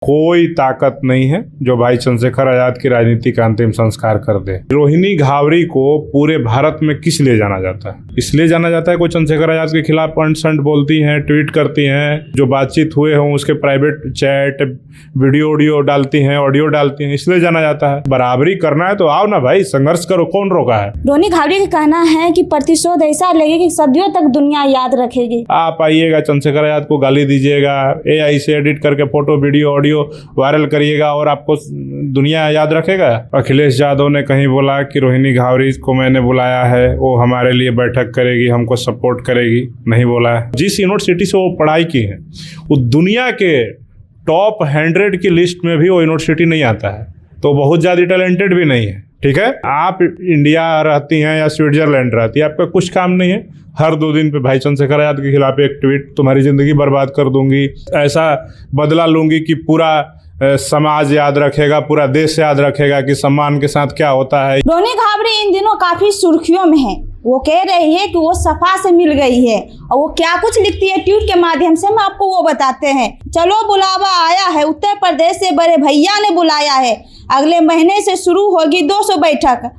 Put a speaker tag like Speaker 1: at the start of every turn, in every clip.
Speaker 1: कोई ताकत नहीं है जो भाई चंद्रशेखर आजाद की राजनीति का अंतिम संस्कार कर दे। रोहिणी घावरी को पूरे भारत में किस लिए जाना जाता है? इसलिए जाना जाता है कोई चंद्रशेखर आजाद के खिलाफ अंट बोलती हैं, ट्वीट करती हैं, जो बातचीत हुए हों उसके प्राइवेट चैट वीडियो डालती हैं, ऑडियो डालती हैं, इसलिए जाना जाता है। बराबरी करना है तो आओ ना भाई, संघर्ष करो, कौन रोका है?
Speaker 2: रोहिणी घावरी का कहना है कि प्रतिशोध ऐसा लगेगा कि सदियों तक दुनिया याद रखेगी।
Speaker 1: आप आइएगा, चंद्रशेखर आजाद को गाली दीजिएगा, AI से एडिट करके फोटो वीडियो ऑडियो वायरल करिएगा और आपको दुनिया याद रखेगा। अखिलेश यादव ने कहीं बोला कि रोहिणी घावरी को मैंने बुलाया है, वो हमारे लिए बैठक करेगी, हमको सपोर्ट करेगी, नहीं बोला है। जिस यूनिवर्सिटी से वो पढ़ाई की है वो दुनिया के टॉप 100 की लिस्ट में भी वो यूनिवर्सिटी नहीं आता है, तो बहुत ज़्यादा टैलेंटेड भी नहीं है। ठीक है, आप इंडिया रहती हैं या स्विट्जरलैंड रहती है, आपका कुछ काम नहीं है। हर 2 दिन पे भाई चंद्रशेखर आजाद के खिलाफ एक ट्वीट, तुम्हारी जिंदगी बर्बाद कर दूंगी, ऐसा बदला लूंगी कि पूरा समाज याद रखेगा, पूरा देश याद रखेगा कि सम्मान के साथ क्या होता है।
Speaker 2: रोहिणी घावरी इन दिनों काफी सुर्खियों में है। वो कह रही है कि वो सपा से मिल गई है और वो क्या कुछ लिखती है ट्वीट के माध्यम से, हम आपको वो बताते हैं। चलो बुलावा आया है, उत्तर प्रदेश से बड़े भैया ने बुलाया है, अगले महीने से शुरू होगी 200 बैठक,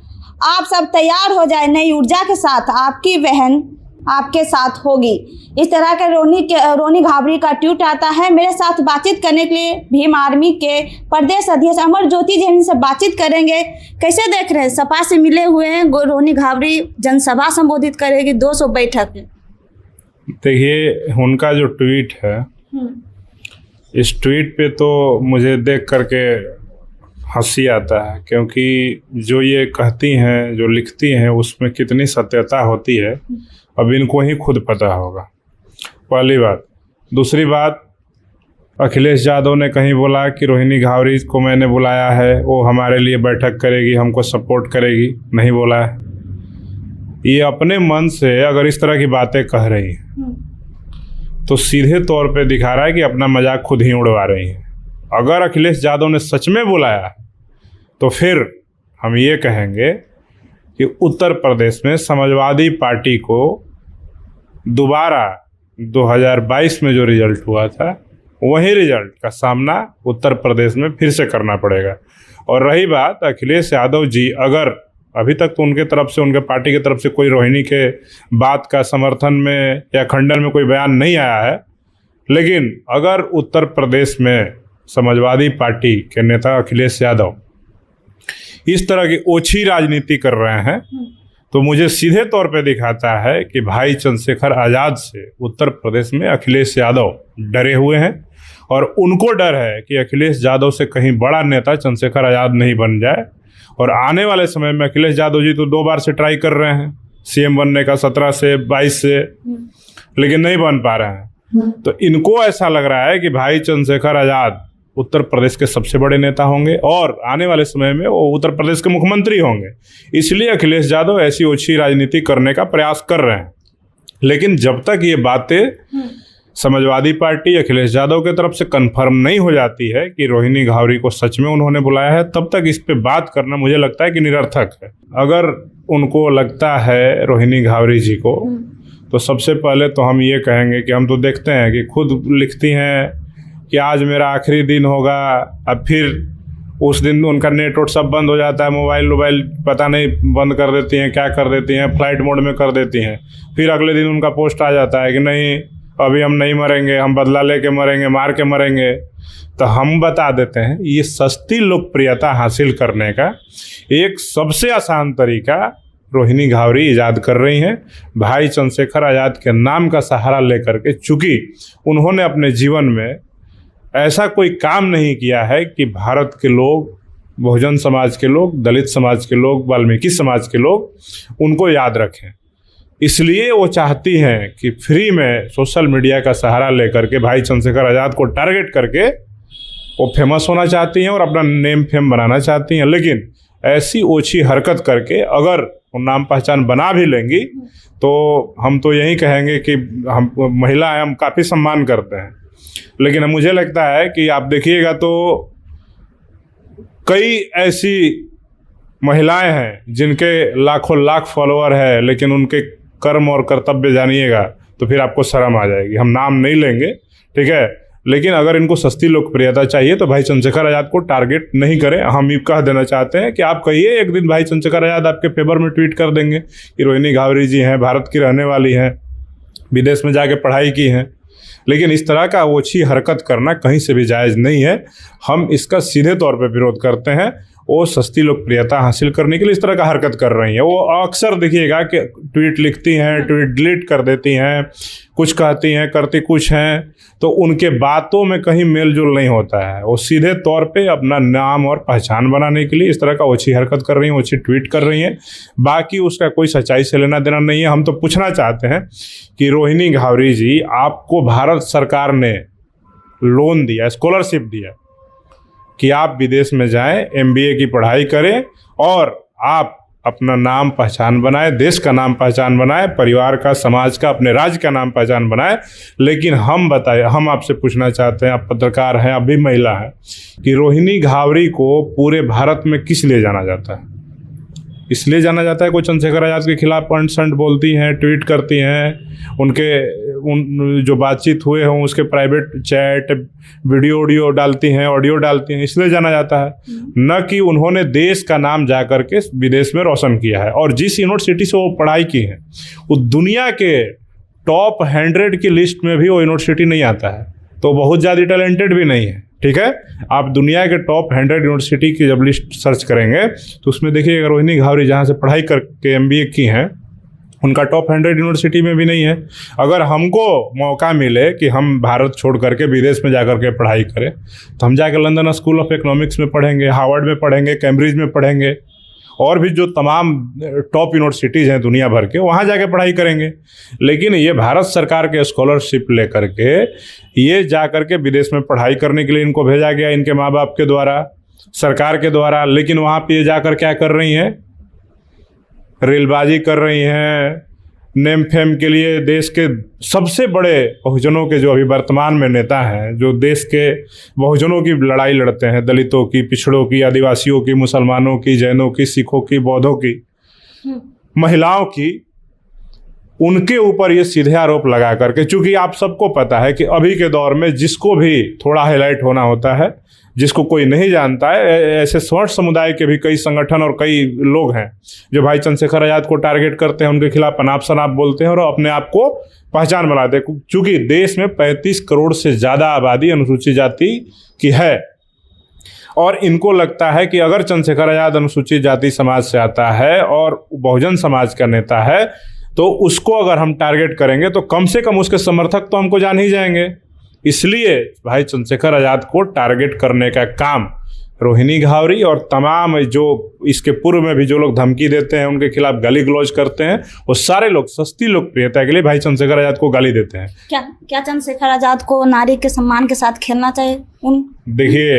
Speaker 2: आप सब तैयार हो जाए, नई ऊर्जा के साथ आपकी बहन आपके साथ होगी। इस तरह के रोहिणी घावरी का ट्वीट आता है। मेरे साथ बातचीत करने के लिए भीम आर्मी के प्रदेश अध्यक्ष अमर ज्योति जी इनसे बातचीत करेंगे। कैसे देख रहे हैं, सपा से मिले हुए हैं, रोहिणी घावरी जनसभा संबोधित करेगी, 200 बैठक।
Speaker 1: देखिए, उनका जो ट्वीट है, इस ट्वीट पे तो मुझे देख करके हंसी आता है, क्योंकि जो ये कहती हैं, जो लिखती हैं, उसमें कितनी सत्यता होती है अब इनको ही खुद पता होगा, पहली बात। दूसरी बात, अखिलेश यादव ने कहीं बोला कि रोहिणी घावरी को मैंने बुलाया है, वो हमारे लिए बैठक करेगी, हमको सपोर्ट करेगी, नहीं बोला है। ये अपने मन से अगर इस तरह की बातें कह रही हैं तो सीधे तौर पे दिखा रहा है कि अपना मजाक खुद ही उड़वा रही हैं। अगर अखिलेश यादव ने सच में बुलाया है तो फिर हम ये कहेंगे कि उत्तर प्रदेश में समाजवादी पार्टी को दोबारा 2022 में जो रिजल्ट हुआ था, वही रिजल्ट का सामना उत्तर प्रदेश में फिर से करना पड़ेगा। और रही बात अखिलेश यादव जी, अगर अभी तक तो उनके तरफ से, उनके पार्टी की तरफ से कोई रोहिणी के बात का समर्थन में या खंडन में कोई बयान नहीं आया है, लेकिन अगर उत्तर प्रदेश में समाजवादी पार्टी के नेता अखिलेश यादव इस तरह की ओछी राजनीति कर रहे हैं तो मुझे सीधे तौर पे दिखाता है कि भाई चंद्रशेखर आजाद से उत्तर प्रदेश में अखिलेश यादव डरे हुए हैं और उनको डर है कि अखिलेश यादव से कहीं बड़ा नेता चंद्रशेखर आजाद नहीं बन जाए। और आने वाले समय में अखिलेश यादव जी तो 2 बार से ट्राई कर रहे हैं CM बनने का, 17 से 22 से, लेकिन नहीं बन पा रहे हैं। तो इनको ऐसा लग रहा है कि भाई चंद्रशेखर आजाद उत्तर प्रदेश के सबसे बड़े नेता होंगे और आने वाले समय में वो उत्तर प्रदेश के मुख्यमंत्री होंगे, इसलिए अखिलेश यादव ऐसी ओछी राजनीति करने का प्रयास कर रहे हैं। लेकिन जब तक ये बातें समाजवादी पार्टी अखिलेश यादव के तरफ से कंफर्म नहीं हो जाती है कि रोहिणी घावरी को सच में उन्होंने बुलाया है, तब तक इस पे बात करना मुझे लगता है कि निरर्थक है। अगर उनको लगता है रोहिणी घावरी जी को, तो सबसे पहले तो हम ये कहेंगे कि हम तो देखते हैं कि खुद लिखती हैं कि आज मेरा आखिरी दिन होगा, अब फिर उस दिन उनका नेट सब बंद हो जाता है, मोबाइल पता नहीं बंद कर देती हैं, क्या कर देती हैं, फ्लाइट मोड में कर देती हैं। फिर अगले दिन उनका पोस्ट आ जाता है कि नहीं, अभी हम नहीं मरेंगे, हम बदला लेके मरेंगे, मार के मरेंगे। तो हम बता देते हैं, ये सस्ती लोकप्रियता हासिल करने का एक सबसे आसान तरीका रोहिणी घावरी ईजाद कर रही हैं। भाई चंद्रशेखर आजाद के नाम का सहारा लेकर के, चूँकि उन्होंने अपने जीवन में ऐसा कोई काम नहीं किया है कि भारत के लोग, बहुजन समाज के लोग, दलित समाज के लोग, वाल्मीकि समाज के लोग उनको याद रखें, इसलिए वो चाहती हैं कि फ्री में सोशल मीडिया का सहारा लेकर के भाई चंद्रशेखर आजाद को टारगेट करके वो फेमस होना चाहती हैं और अपना नेम फेम बनाना चाहती हैं। लेकिन ऐसी ओछी हरकत करके अगर वो नाम पहचान बना भी लेंगी तो हम तो यही कहेंगे कि हम महिला हैं, हम काफ़ी सम्मान करते हैं, लेकिन मुझे लगता है कि आप देखिएगा तो कई ऐसी महिलाएं हैं जिनके लाखों लाख फॉलोअर है, लेकिन उनके कर्म और कर्तव्य जानिएगा तो फिर आपको शर्म आ जाएगी। हम नाम नहीं लेंगे, ठीक है, लेकिन अगर इनको सस्ती लोकप्रियता चाहिए तो भाई चंद्रशेखर आज़ाद को टारगेट नहीं करें। हम ये कह देना चाहते हैं कि आप कहिए एक दिन भाई चंद्रशेखर आज़ाद आपके फेवर में ट्वीट कर देंगे कि रोहिणी घावरी जी हैं, भारत की रहने वाली हैं, विदेश में जाके पढ़ाई की हैं। लेकिन इस तरह का ओछी हरकत करना कहीं से भी जायज़ नहीं है। हम इसका सीधे तौर पर विरोध करते हैं। वो सस्ती लोकप्रियता हासिल करने के लिए इस तरह का हरकत कर रही हैं। वो अक्सर देखिएगा कि ट्वीट लिखती हैं, ट्वीट डिलीट कर देती हैं, कुछ कहती हैं, करती कुछ हैं, तो उनके बातों में कहीं मेल जोल नहीं होता है। वो सीधे तौर पे अपना नाम और पहचान बनाने के लिए इस तरह का ओछी हरकत कर रही हैं, ओछी ट्वीट कर रही हैं। बाकी उसका कोई सच्चाई से लेना देना नहीं है। हम तो पूछना चाहते हैं कि रोहिणी घावरी जी, आपको भारत सरकार ने लोन दिया, स्कॉलरशिप दिया कि आप विदेश में जाएं, MBA की पढ़ाई करें और आप अपना नाम पहचान बनाए, देश का नाम पहचान बनाए, परिवार का, समाज का, अपने राज्य का नाम पहचान बनाए। लेकिन हम आपसे पूछना चाहते हैं, आप पत्रकार हैं, आप भी महिला हैं, कि रोहिणी घावरी को पूरे भारत में किस लिए जाना जाता है? इसलिए जाना जाता है कोई चंद्रशेखर आज़ाद के खिलाफ अंट संट बोलती हैं, ट्वीट करती हैं, उनके जो बातचीत हुए हों उसके प्राइवेट चैट, वीडियो डालती हैं, ऑडियो डालती हैं, इसलिए जाना जाता है। न कि उन्होंने देश का नाम जा करके विदेश में रोशन किया है। और जिस यूनिवर्सिटी से वो पढ़ाई की है वो दुनिया के टॉप 100 की लिस्ट में भी वो यूनिवर्सिटी नहीं आता है, तो बहुत ज़्यादा टैलेंटेड भी नहीं है। ठीक है, आप दुनिया के टॉप 100 यूनिवर्सिटी की जब लिस्ट सर्च करेंगे तो उसमें देखिएगा रोहिणी घावरी जहाँ से पढ़ाई करके MBA की हैं उनका टॉप 100 यूनिवर्सिटी में भी नहीं है। अगर हमको मौका मिले कि हम भारत छोड़ करके विदेश में जा करके पढ़ाई करें तो हम जाकर लंदन स्कूल ऑफ इकोनॉमिक्स में पढ़ेंगे, हार्वर्ड में पढ़ेंगे, कैम्ब्रिज में पढ़ेंगे, और भी जो तमाम टॉप यूनिवर्सिटीज़ हैं दुनिया भर के, वहाँ जाके पढ़ाई करेंगे। लेकिन ये भारत सरकार के स्कॉलरशिप लेकर के ये जा करके विदेश में पढ़ाई करने के लिए इनको भेजा गया, इनके माँ बाप के द्वारा, सरकार के द्वारा। लेकिन वहाँ पे ये जाकर क्या कर रही हैं? रेलबाजी कर रही हैं, नेम फेम के लिए देश के सबसे बड़े बहुजनों के जो अभी वर्तमान में नेता हैं, जो देश के बहुजनों की लड़ाई लड़ते हैं, दलितों की, पिछड़ों की, आदिवासियों की, मुसलमानों की, जैनों की, सिखों की, बौद्धों की, महिलाओं की, उनके ऊपर ये सीधे आरोप लगा करके, चूंकि आप सबको पता है कि अभी के दौर में जिसको भी थोड़ा हाईलाइट होना होता है, जिसको कोई नहीं जानता है, ऐसे स्वर्ण समुदाय के भी कई संगठन और कई लोग हैं जो भाई चंद्रशेखर आज़ाद को टारगेट करते हैं, उनके खिलाफ अनाप शनाप बोलते हैं और अपने आप को पहचान बनाते हैं। चूँकि देश में 35 करोड़ से ज़्यादा आबादी अनुसूचित जाति की है और इनको लगता है कि अगर चंद्रशेखर आज़ाद अनुसूचित जाति समाज से आता है और बहुजन समाज का नेता है तो उसको अगर हम टारगेट करेंगे तो कम से कम उसके समर्थक तो हमको जान ही जाएंगे। इसलिए भाई चंद्रशेखर आज़ाद को टारगेट करने का काम रोहिणी घावरी और तमाम जो इसके पूर्व में भी जो लोग धमकी देते हैं, उनके खिलाफ गाली गलौज करते हैं, वो सारे लोग सस्ती लोकप्रियता के लिए भाई चंद्रशेखर आज़ाद को गाली देते हैं।
Speaker 2: क्या चंद्रशेखर आज़ाद को नारी के सम्मान के साथ खेलना चाहिए?
Speaker 1: देखिए,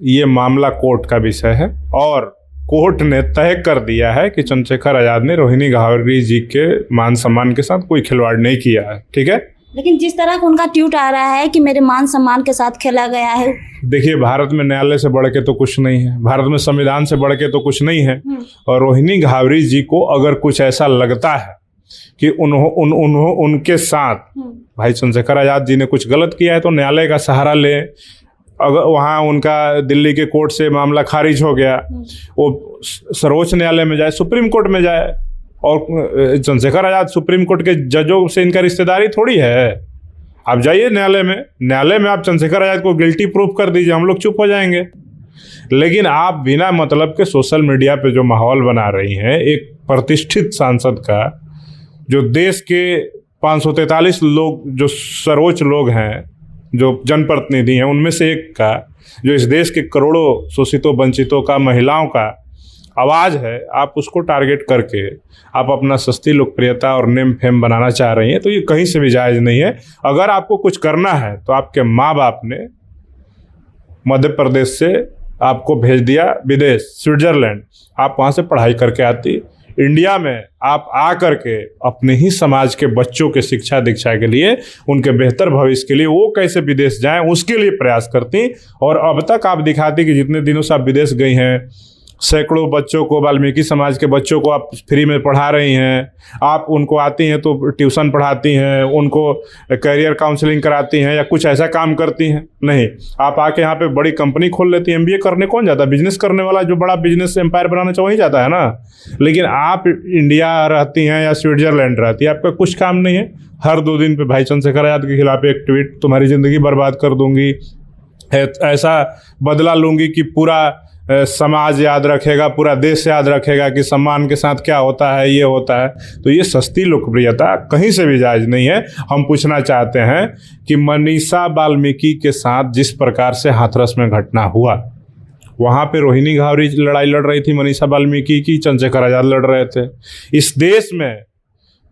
Speaker 1: ये मामला कोर्ट का विषय है और कोर्ट ने तय कर दिया है कि चंद्रशेखर आज़ाद ने रोहिणी घावरी जी के मान सम्मान के साथ कोई खिलवाड़ नहीं किया है। ठीक है,
Speaker 2: लेकिन जिस तरह का उनका ट्वीट आ रहा है कि मेरे मान सम्मान के साथ खेला गया है।
Speaker 1: देखिए, भारत में न्यायालय से बढ़ के तो कुछ नहीं है, भारत में संविधान से बढ़ के तो कुछ नहीं है। और रोहिणी घावरी जी को अगर कुछ ऐसा लगता है कि उनके साथ भाई चंद्रशेखर आज़ाद जी ने कुछ गलत किया है तो न्यायालय का सहारा ले। अगर वहाँ उनका दिल्ली के कोर्ट से मामला खारिज हो गया, वो सर्वोच्च न्यायालय में जाए, सुप्रीम कोर्ट में जाए। और चंद्रशेखर आज़ाद सुप्रीम कोर्ट के जजों से इनका रिश्तेदारी थोड़ी है। आप जाइए न्यायालय में आप चंद्रशेखर आज़ाद को गिल्टी प्रूफ कर दीजिए, हम लोग चुप हो जाएंगे। लेकिन आप बिना मतलब के सोशल मीडिया पे जो माहौल बना रही हैं, एक प्रतिष्ठित सांसद का, जो देश के 543 लोग जो सर्वोच्च लोग हैं, जो जनप्रतिनिधि हैं, उनमें से एक का, जो इस देश के करोड़ों शोषितों, वंचितों का, महिलाओं का आवाज़ है, आप उसको टारगेट करके आप अपना सस्ती लोकप्रियता और नेम फेम बनाना चाह रही हैं, तो ये कहीं से भी जायज़ नहीं है। अगर आपको कुछ करना है तो आपके माँ बाप ने मध्य प्रदेश से आपको भेज दिया विदेश, स्विट्जरलैंड, आप वहाँ से पढ़ाई करके आती। इंडिया में आप आ करके अपने ही समाज के बच्चों के शिक्षा दीक्षा के लिए, उनके बेहतर भविष्य के लिए वो कैसे विदेश जाएं उसके लिए प्रयास करती। और अब तक आप दिखाती कि जितने दिनों से आप विदेश गई हैं, सैकड़ों बच्चों को, वाल्मीकि समाज के बच्चों को आप फ्री में पढ़ा रही हैं। आप उनको आती हैं तो ट्यूशन पढ़ाती हैं, उनको करियर काउंसलिंग कराती हैं या कुछ ऐसा काम करती हैं? नहीं, आप आके यहाँ पे बड़ी कंपनी खोल लेती हैं। MBA करने कौन जाता है? बिजनेस करने वाला जो बड़ा बिजनेस एम्पायर बनाना चाहे वही जाता है ना। लेकिन आप इंडिया रहती हैं या स्विट्जरलैंड रहती है, आपका कुछ काम नहीं है। हर 2 दिन पे भाई चंद्रशेखर आज़ाद के खिलाफ एक ट्वीट, तुम्हारी ज़िंदगी बर्बाद कर दूंगी, ऐसा बदला लूंगी कि पूरा समाज याद रखेगा, पूरा देश याद रखेगा कि सम्मान के साथ क्या होता है, ये होता है। तो ये सस्ती लोकप्रियता कहीं से भी जायज़ नहीं है। हम पूछना चाहते हैं कि मनीषा वाल्मीकि के साथ जिस प्रकार से हाथरस में घटना हुआ, वहाँ पे रोहिणी घावरी लड़ाई लड़ रही थी मनीषा वाल्मीकि की, चंद्रशेखर आज़ाद लड़ रहे थे। इस देश में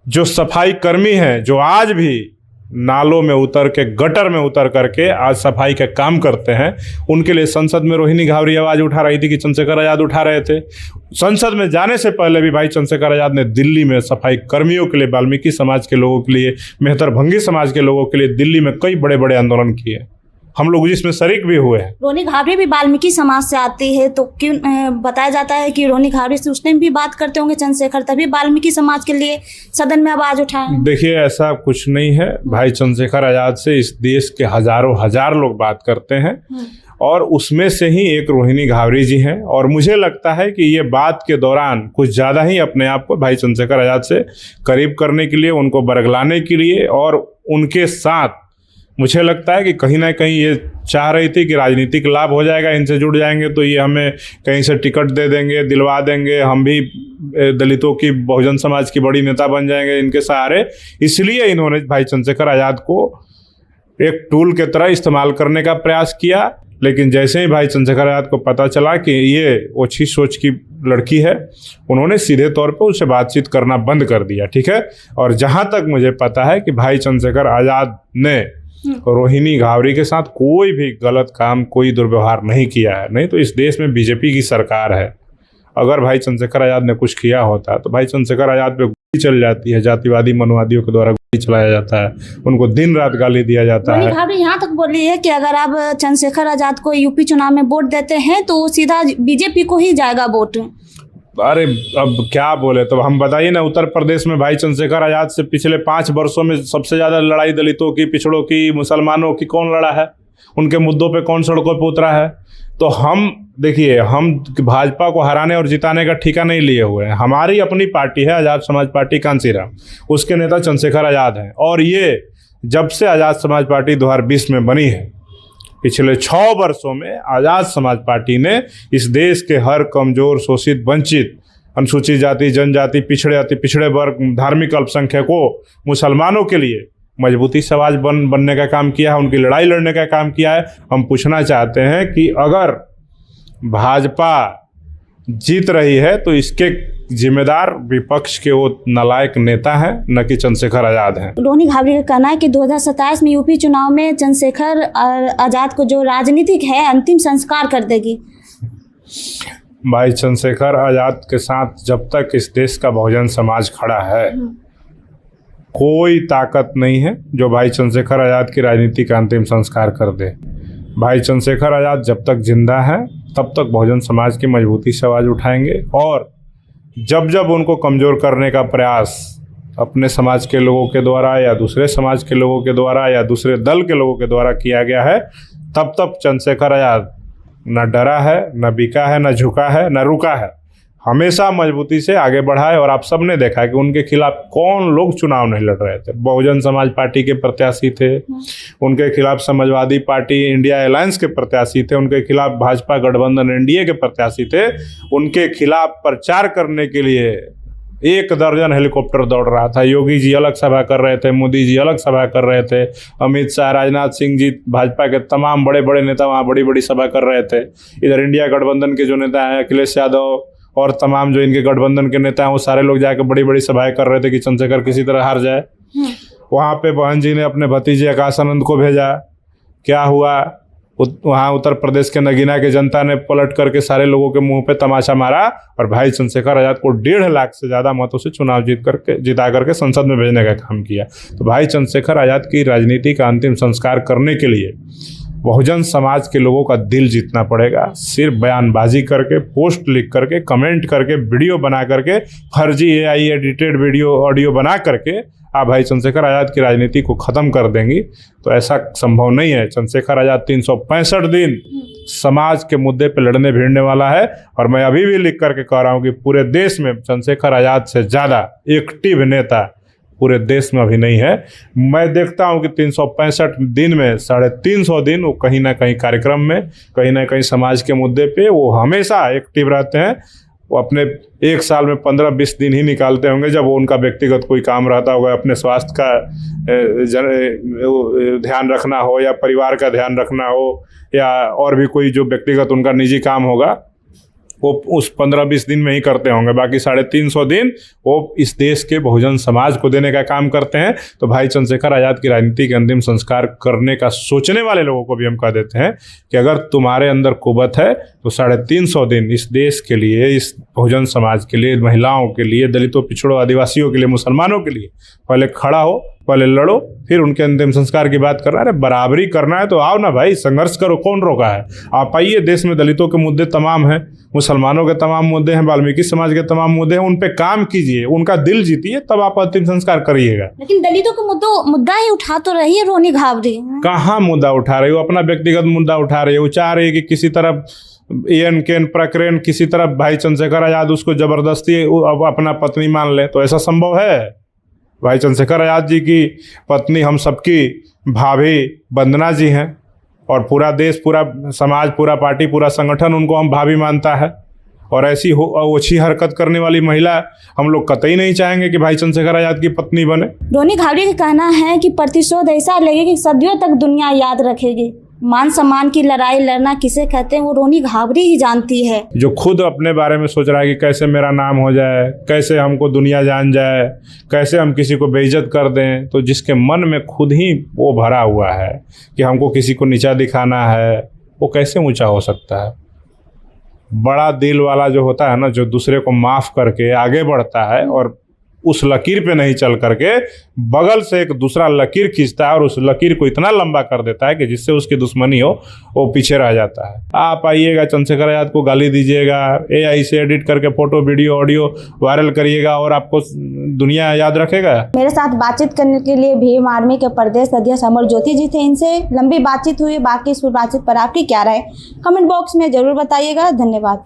Speaker 1: जो सफाई कर्मी हैं, जो आज भी नालों में उतर के, गटर में उतर करके आज सफाई का काम करते हैं, उनके लिए संसद में रोहिणी घावरी आवाज़ उठा रही थी कि चंद्रशेखर आज़ाद उठा रहे थे। संसद में जाने से पहले भी भाई चंद्रशेखर आज़ाद ने दिल्ली में सफाई कर्मियों के लिए, वाल्मीकि समाज के लोगों के लिए, मेहतर भंगी समाज के लोगों के लिए दिल्ली में कई बड़े बड़े आंदोलन किए। हम लोग जिसमें शरीक भी हुए हैं।
Speaker 2: रोहिणी घावरी भी वाल्मीकि समाज से आती है, तो क्यों बताया जाता है कि रोहिणी घावरी से उस टाइम भी बात करते होंगे चंद्रशेखर, तभी वाल्मीकि समाज के लिए सदन में आवाज उठाए?
Speaker 1: देखिए, ऐसा कुछ नहीं है। भाई चंद्रशेखर आज़ाद से इस देश के हजारों हजार लोग बात करते हैं और उसमें से ही एक रोहिणी घावरी जी हैं। और मुझे लगता है कि ये बात के दौरान कुछ ज़्यादा ही अपने आप को भाई चंद्रशेखर आज़ाद से करीब करने के लिए, उनको बरगलाने के लिए और उनके साथ मुझे लगता है कि कहीं ना कहीं ये चाह रही थी कि राजनीतिक लाभ हो जाएगा, इनसे जुड़ जाएंगे तो ये हमें कहीं से टिकट दे देंगे, दिलवा देंगे, हम भी दलितों की, बहुजन समाज की बड़ी नेता बन जाएंगे इनके सहारे। इसलिए इन्होंने भाई चंद्रशेखर आज़ाद को एक टूल के तरह इस्तेमाल करने का प्रयास किया। लेकिन जैसे ही भाई चंद्रशेखर आज़ाद को पता चला कि ये ओछी सोच की लड़की है, उन्होंने सीधे तौर पर उससे बातचीत करना बंद कर दिया। ठीक है। और जहाँ तक मुझे पता है कि भाई चंद्रशेखर आज़ाद ने रोहिणी घावरी के साथ कोई भी गलत काम, कोई दुर्व्यवहार नहीं किया है। नहीं तो इस देश में बीजेपी की सरकार है। अगर भाई चंद्रशेखर आज़ाद ने कुछ किया होता तो भाई चंद्रशेखर आज़ाद पे गोली चल जाती है, जातिवादी मनुवादियों के द्वारा गोली चलाया जाता है, उनको दिन रात गाली दिया जाता है।
Speaker 2: रोहिणी घावरी यहाँ तक बोली है कि अगर आप चंद्रशेखर आज़ाद को यूपी चुनाव में वोट देते हैं तो सीधा बीजेपी को ही जाएगा वोट।
Speaker 1: अरे अब क्या बोले, तो हम बताइए ना, उत्तर प्रदेश में भाई चंद्रशेखर आज़ाद से पिछले 5 वर्षों में सबसे ज़्यादा लड़ाई दलितों की, पिछड़ों की, मुसलमानों की कौन लड़ा है? उनके मुद्दों पे कौन सड़कों पे उतरा है? तो हम देखिए, हम भाजपा को हराने और जिताने का ठेका नहीं लिए हुए हैं। हमारी अपनी पार्टी है आज़ाद समाज पार्टी कांसीराम, उसके नेता चंद्रशेखर आज़ाद हैं। और ये जब से आज़ाद समाज पार्टी 2020 में बनी है, पिछले 6 वर्षों में आज़ाद समाज पार्टी ने इस देश के हर कमजोर, शोषित, वंचित, अनुसूचित जाति, जनजाति, पिछड़े वर्ग, धार्मिक अल्पसंख्यकों, मुसलमानों के लिए मजबूती से आवाज बनने का काम किया है, उनकी लड़ाई लड़ने का काम किया है। हम पूछना चाहते हैं कि अगर भाजपा जीत रही है तो इसके जिम्मेदार विपक्ष के वो नालायक नेता हैं, न कि चंद्रशेखर आज़ाद हैं।
Speaker 2: रोहिणी घावरी का कहना है कि 2027 में यूपी चुनाव में चंद्रशेखर आज़ाद को जो राजनीतिक है अंतिम संस्कार कर देगी।
Speaker 1: भाई चंद्रशेखर आज़ाद के साथ जब तक इस देश का बहुजन समाज खड़ा है, कोई ताकत नहीं है जो भाई चंद्रशेखर आज़ाद की राजनीति का अंतिम संस्कार कर दे। भाई चंद्रशेखर आज़ाद जब तक जिंदा है तब तक बहुजन समाज की मजबूती से आवाज़ उठाएंगे। और जब जब उनको कमज़ोर करने का प्रयास अपने समाज के लोगों के द्वारा या दूसरे समाज के लोगों के द्वारा या दूसरे दल के लोगों के द्वारा किया गया है, तब तक चंद्रशेखर आज़ाद न डरा है, न बिका है, न झुका है, न रुका है। हमेशा मजबूती से आगे बढ़ा है। और आप सब ने देखा कि उनके खिलाफ कौन लोग चुनाव नहीं लड़ रहे थे। बहुजन समाज पार्टी के प्रत्याशी थे, उनके खिलाफ समाजवादी पार्टी इंडिया अलायंस के प्रत्याशी थे, उनके खिलाफ भाजपा गठबंधन एनडीए के प्रत्याशी थे। उनके खिलाफ प्रचार करने के लिए 1 दर्जन हेलीकॉप्टर दौड़ रहा था। योगी जी अलग सभा कर रहे थे, मोदी जी अलग सभा कर रहे थे, अमित शाह, राजनाथ सिंह जी, भाजपा के तमाम बड़े बड़े नेता वहाँ बड़ी बड़ी सभा कर रहे थे। इधर इंडिया गठबंधन के जो नेता हैं, अखिलेश यादव और तमाम जो इनके गठबंधन के नेता हैं, वो सारे लोग जाकर बड़ी बड़ी सभाएं कर रहे थे कि चंद्रशेखर किसी तरह हार जाए। वहाँ पे बहन जी ने अपने भतीजे आकाश आनंद को भेजा। क्या हुआ? वहाँ उत्तर प्रदेश के नगीना के जनता ने पलट करके सारे लोगों के मुंह पे तमाशा मारा और भाई चंद्रशेखर आज़ाद को 1.5 लाख से ज़्यादा मतों से चुनाव जिता करके संसद में भेजने का काम किया। तो भाई चंद्रशेखर आज़ाद की राजनीति का अंतिम संस्कार करने के लिए बहुजन समाज के लोगों का दिल जीतना पड़ेगा। सिर्फ बयानबाजी करके, पोस्ट लिख करके, कमेंट करके, वीडियो बना करके, फर्जी AI एडिटेड वीडियो ऑडियो बना करके आप भाई चंद्रशेखर आज़ाद की राजनीति को ख़त्म कर देंगी तो ऐसा संभव नहीं है। चंद्रशेखर आज़ाद 365 दिन समाज के मुद्दे पे लड़ने भिड़ने वाला है। और मैं अभी भी लिख करके कह रहा हूँ कि पूरे देश में चंद्रशेखर आज़ाद से ज़्यादा एक्टिव नेता पूरे देश में अभी नहीं है। मैं देखता हूँ कि 365 दिन में 350 दिन वो कहीं ना कहीं कार्यक्रम में, कहीं ना कहीं समाज के मुद्दे पे वो हमेशा एक्टिव रहते हैं। वो अपने एक साल में 15-20 दिन ही निकालते होंगे जब वो उनका व्यक्तिगत कोई काम रहता होगा, अपने स्वास्थ्य का ध्यान रखना हो या परिवार का ध्यान रखना हो या और भी कोई जो व्यक्तिगत उनका निजी काम होगा, वो उस 15-20 दिन में ही करते होंगे। बाकी 350 दिन वो इस देश के बहुजन समाज को देने का काम करते हैं। तो भाई चंद्रशेखर आज़ाद की राजनीति के अंतिम संस्कार करने का सोचने वाले लोगों को भी हम कह देते हैं कि अगर तुम्हारे अंदर कुवत है तो 350 दिन इस देश के लिए, इस बहुजन समाज के लिए, महिलाओं के लिए, दलितों, पिछड़ों, आदिवासियों के लिए, मुसलमानों के लिए पहले खड़ा हो, पहले लड़ो, फिर उनके अंतिम संस्कार की बात करना है। अरे बराबरी करना है तो आओ ना भाई, संघर्ष करो, कौन रोका है? आप आइए, देश में दलितों के मुद्दे तमाम हैं, मुसलमानों के तमाम मुद्दे हैं, वाल्मीकि समाज के तमाम मुद्दे हैं, उन पे काम कीजिए, उनका दिल जीतिए, तब आप अंतिम संस्कार करिएगा।
Speaker 2: लेकिन दलितों का मुद्दा ही उठा तो रही है रोनी घावरी। कहाँ
Speaker 1: मुद्दा उठा रही हो? अपना व्यक्तिगत मुद्दा उठा रही है। वो चाह रही है कि किसी तरफ AN प्रकरण, किसी तरफ भाई चंद्रशेखर आज़ाद उसको जबरदस्ती अपना पत्नी मान ले। तो ऐसा संभव है? भाई चंद्रशेखर आज़ाद जी की पत्नी हम सबकी भाभी वंदना जी हैं और पूरा देश, पूरा समाज, पूरा पार्टी, पूरा संगठन उनको हम भाभी मानता है। और ऐसी ओछी हरकत करने वाली महिला हम लोग कतई नहीं चाहेंगे कि भाई चंद्रशेखर आज़ाद की पत्नी बने।
Speaker 2: रोनी घावरी का कहना है कि प्रतिशोध ऐसा लगेगा कि सदियों तक दुनिया याद रखेगी। मान सम्मान की लड़ाई लड़ना किसे कहते हैं वो रोनी घावरी ही जानती है।
Speaker 1: जो खुद अपने बारे में सोच रहा है कि कैसे मेरा नाम हो जाए, कैसे हमको दुनिया जान जाए, कैसे हम किसी को बेइज्जत कर दें, तो जिसके मन में खुद ही वो भरा हुआ है कि हमको किसी को नीचा दिखाना है, वो कैसे ऊंचा हो सकता है? बड़ा दिल वाला जो होता है ना, जो दूसरे को माफ़ करके आगे बढ़ता है और उस लकीर पे नहीं चल करके बगल से एक दूसरा लकीर खींचता है और उस लकीर को इतना लंबा कर देता है कि जिससे उसकी दुश्मनी हो वो पीछे रह जाता है। आप आइएगा, चंद्रशेखर आज़ाद को गाली दीजिएगा, AI से एडिट करके फोटो, वीडियो, ऑडियो वायरल करिएगा और आपको दुनिया याद रखेगा।
Speaker 2: मेरे साथ बातचीत करने के लिए भीम आर्मी के प्रदेश अध्यक्ष अमर ज्योति जी थे। इनसे लंबी बातचीत हुई। बाकी इस बातचीत पर आपकी क्या राय, कमेंट बॉक्स में जरूर बताइएगा। धन्यवाद।